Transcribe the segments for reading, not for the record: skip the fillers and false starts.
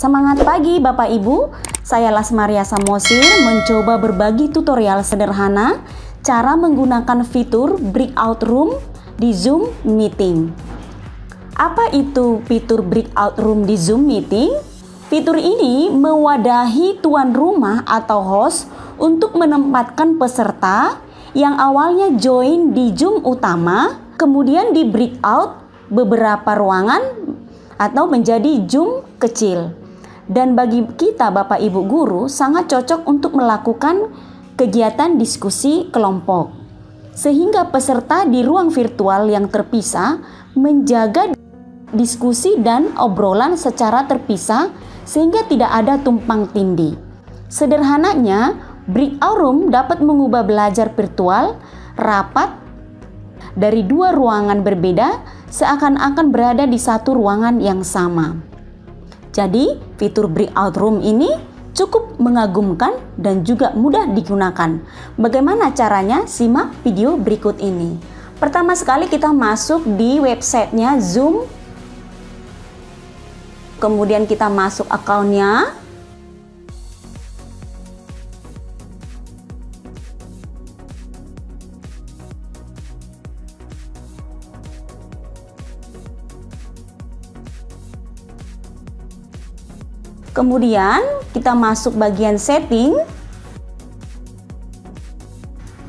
Semangat pagi Bapak Ibu, saya Lasmaria Samosir mencoba berbagi tutorial sederhana cara menggunakan fitur breakout room di Zoom Meeting. Apa itu fitur breakout room di Zoom Meeting? Fitur ini mewadahi tuan rumah atau host untuk menempatkan peserta yang awalnya join di Zoom utama, kemudian di breakout beberapa ruangan atau menjadi Zoom kecil. Dan bagi kita Bapak Ibu guru sangat cocok untuk melakukan kegiatan diskusi kelompok. Sehingga peserta di ruang virtual yang terpisah menjaga diskusi dan obrolan secara terpisah sehingga tidak ada tumpang tindih. Sederhananya, breakout room dapat mengubah belajar virtual rapat dari dua ruangan berbeda seakan-akan berada di satu ruangan yang sama. Jadi, fitur breakout room ini cukup mengagumkan dan juga mudah digunakan. Bagaimana caranya? Simak video berikut ini. Pertama sekali kita masuk di websitenya Zoom. Kemudian kita masuk akunnya. Kemudian kita masuk bagian setting.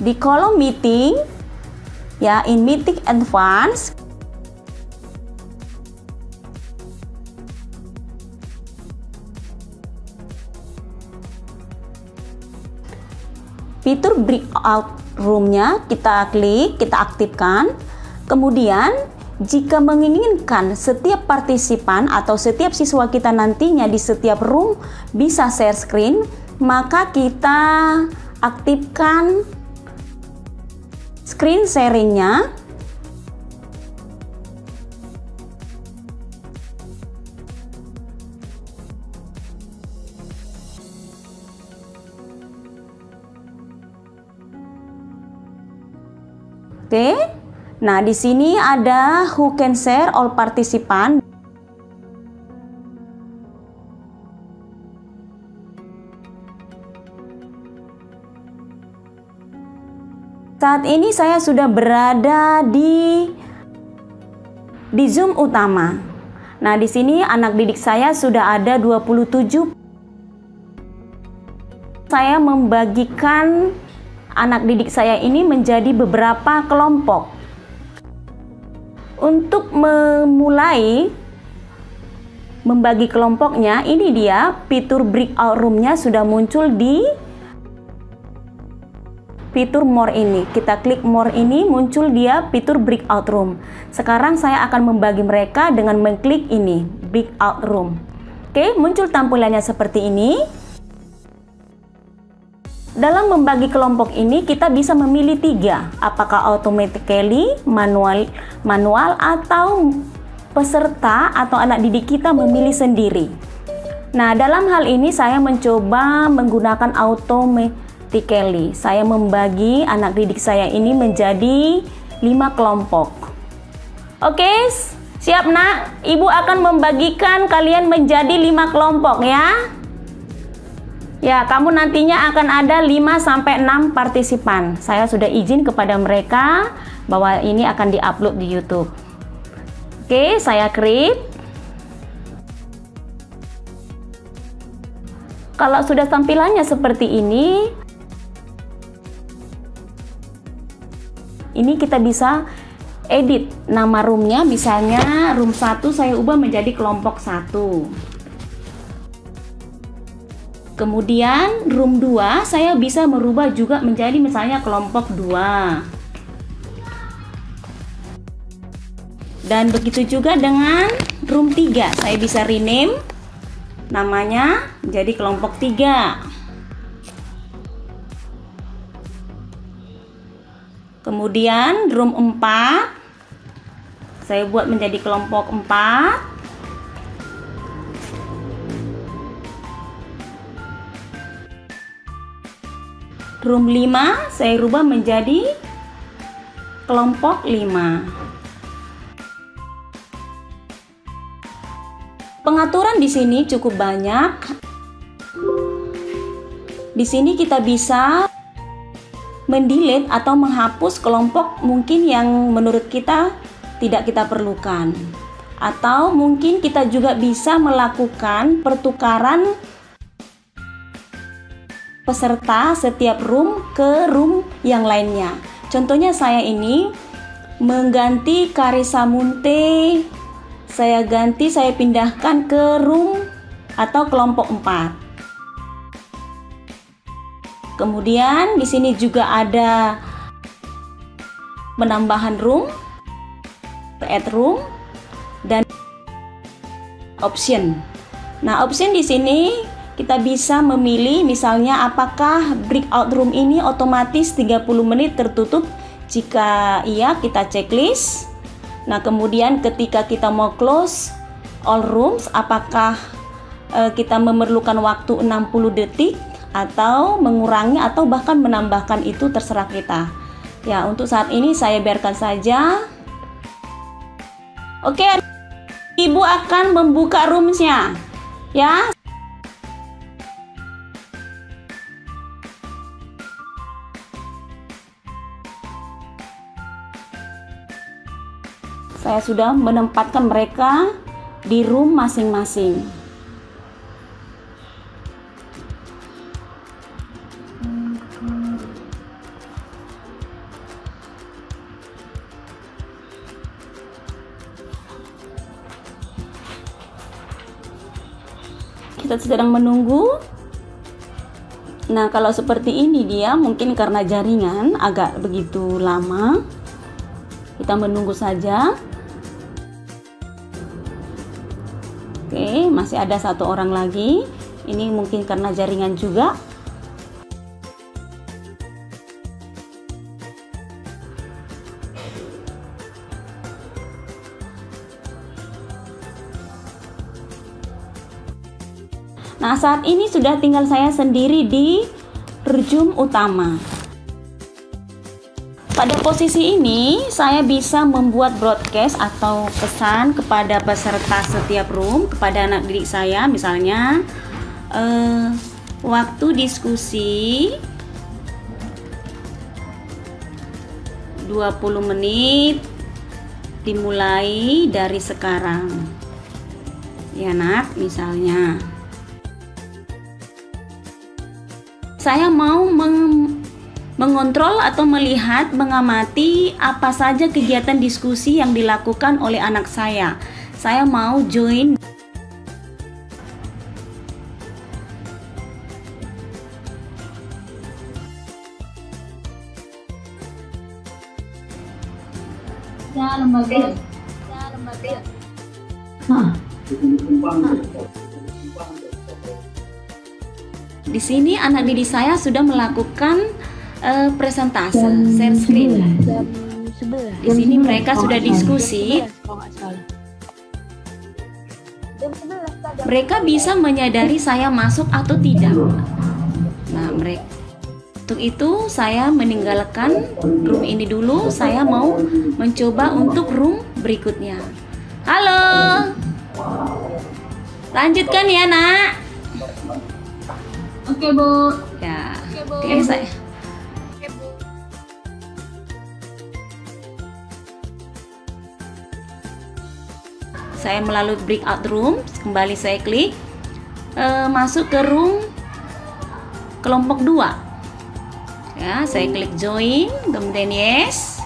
Di kolom meeting, ya, in meeting advance. Fitur breakout room-nya kita klik, kita aktifkan. Kemudian jika menginginkan setiap partisipan atau setiap siswa kita nantinya di setiap room bisa share screen, maka kita aktifkan screen sharing-nya. Oke. Nah, di sini ada who can share all participant. Saat ini saya sudah berada di Zoom utama. Nah, di sini anak didik saya sudah ada 27. Saya membagikan anak didik saya ini menjadi beberapa kelompok. Untuk memulai membagi kelompoknya, ini dia fitur breakout room-nya sudah muncul di fitur more ini. Kita klik more ini, muncul dia fitur breakout room. Sekarang saya akan membagi mereka dengan mengklik ini, breakout room. Oke, muncul tampilannya seperti ini. Dalam membagi kelompok ini kita bisa memilih 3, apakah automatically, manual atau peserta atau anak didik kita memilih sendiri. Nah, dalam hal ini saya mencoba menggunakan automatically. Saya membagi anak didik saya ini menjadi 5 kelompok. Oke, siap Nak? Ibu akan membagikan kalian menjadi 5 kelompok ya. Ya, kamu nantinya akan ada 5-6 partisipan. Saya sudah izin kepada mereka bahwa ini akan diupload di YouTube. Oke, saya create. Kalau sudah tampilannya seperti ini kita bisa edit nama roomnya. Misalnya room 1 saya ubah menjadi kelompok 1. Kemudian room 2 saya bisa merubah juga menjadi misalnya kelompok 2. Dan begitu juga dengan room 3. Saya bisa rename namanya menjadi kelompok 3. Kemudian room 4 saya buat menjadi kelompok 4. Room 5 saya rubah menjadi kelompok 5. Pengaturan di sini cukup banyak. Di sini kita bisa mendelete atau menghapus kelompok mungkin yang menurut kita tidak kita perlukan. Atau mungkin kita juga bisa melakukan pertukaran peserta setiap room ke room yang lainnya. Contohnya saya ini mengganti Karissa Munte, saya pindahkan ke room atau kelompok 4. Kemudian di sini juga ada penambahan room, add room, dan option. Nah, option di sini kita bisa memilih misalnya apakah breakout room ini otomatis 30 menit tertutup. Jika iya, kita checklist. Nah, kemudian ketika kita mau close all rooms, apakah kita memerlukan waktu 60 detik atau mengurangi atau bahkan menambahkan, itu terserah kita. Ya, untuk saat ini saya biarkan saja. Oke, Ibu akan membuka roomsnya. Ya. Saya sudah menempatkan mereka di room masing-masing. Kita sedang menunggu. Nah, kalau seperti ini dia mungkin karena jaringan agak begitu lama. Kita menunggu saja. Oke, masih ada satu orang lagi. Ini mungkin karena jaringan juga. Nah, saat ini sudah tinggal saya sendiri di Zoom utama. Pada posisi ini, saya bisa membuat broadcast atau pesan kepada peserta setiap room, kepada anak didik saya, misalnya waktu diskusi 20 menit dimulai dari sekarang. Ya, Nak, misalnya. Saya mau mengontrol atau melihat, mengamati apa saja kegiatan diskusi yang dilakukan oleh anak saya. Saya mau join. Di sini anak didik saya sudah melakukan presentase, share screen. Di sini mereka sudah diskusi. Mereka bisa menyadari saya masuk atau tidak. Nah, untuk itu saya meninggalkan room ini dulu. Saya mau mencoba untuk room berikutnya. Halo, lanjutkan ya, Nak. Oke, Bu. Ya, Oke, oke, saya. Saya melalui breakout room, kembali saya klik, masuk ke room kelompok 2. Ya, saya klik join, kemudian yes.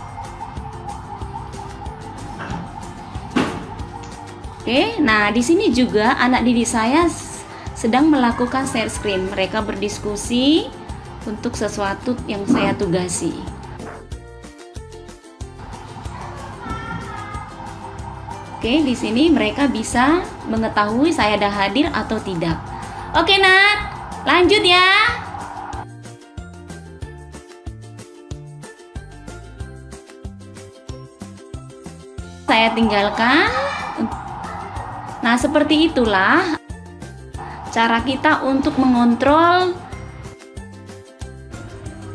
Oke, nah di sini juga anak didik saya sedang melakukan share screen. Mereka berdiskusi untuk sesuatu yang saya tugasi. Oke, di sini mereka bisa mengetahui saya ada hadir atau tidak. Oke, Nat, lanjut ya. Saya tinggalkan. Nah, seperti itulah cara kita untuk mengontrol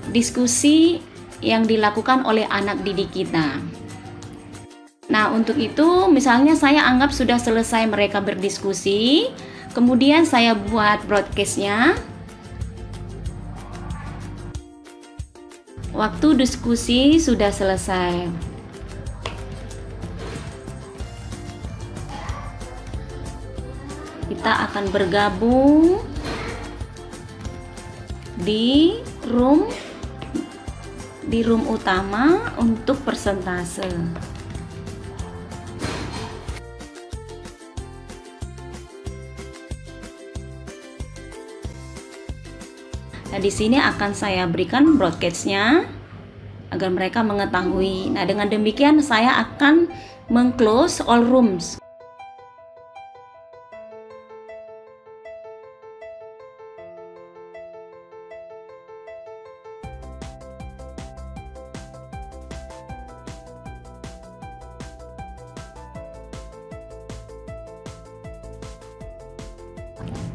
diskusi yang dilakukan oleh anak didik kita. Nah, untuk itu misalnya saya anggap sudah selesai mereka berdiskusi, kemudian saya buat broadcast-nya. Waktu diskusi sudah selesai. Kita akan bergabung di room utama untuk persentase. Nah, di sini akan saya berikan broadcast-nya agar mereka mengetahui. Nah, dengan demikian saya akan meng-close all rooms.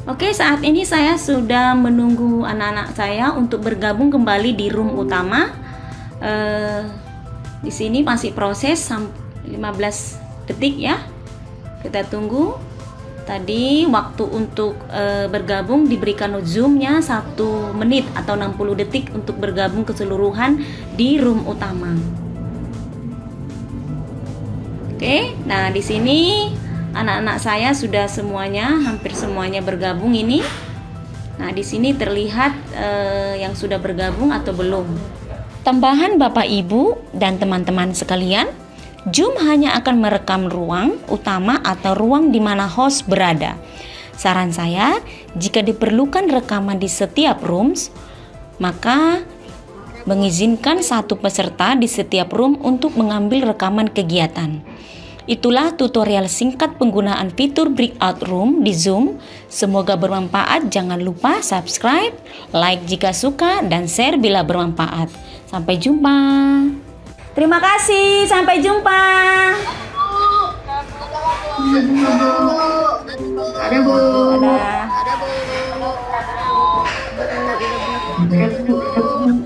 Oke, saat ini saya sudah menunggu anak-anak saya untuk bergabung kembali di room utama. Di sini masih proses 15 detik ya. Kita tunggu. Tadi waktu untuk bergabung diberikan zoomnya 1 menit atau 60 detik untuk bergabung keseluruhan di room utama. Oke, nah di sini anak-anak saya sudah semuanya, hampir semuanya bergabung ini. Nah, di sini terlihat yang sudah bergabung atau belum. Tambahan Bapak Ibu dan teman-teman sekalian, Zoom hanya akan merekam ruang utama atau ruang di mana host berada. Saran saya, jika diperlukan rekaman di setiap rooms, maka mengizinkan satu peserta di setiap room untuk mengambil rekaman kegiatan. Itulah tutorial singkat penggunaan fitur breakout room di Zoom. Semoga bermanfaat. Jangan lupa subscribe, like jika suka, dan share bila bermanfaat. Sampai jumpa. Terima kasih. Sampai jumpa. Ada Bu. Dadah. Ada Bu.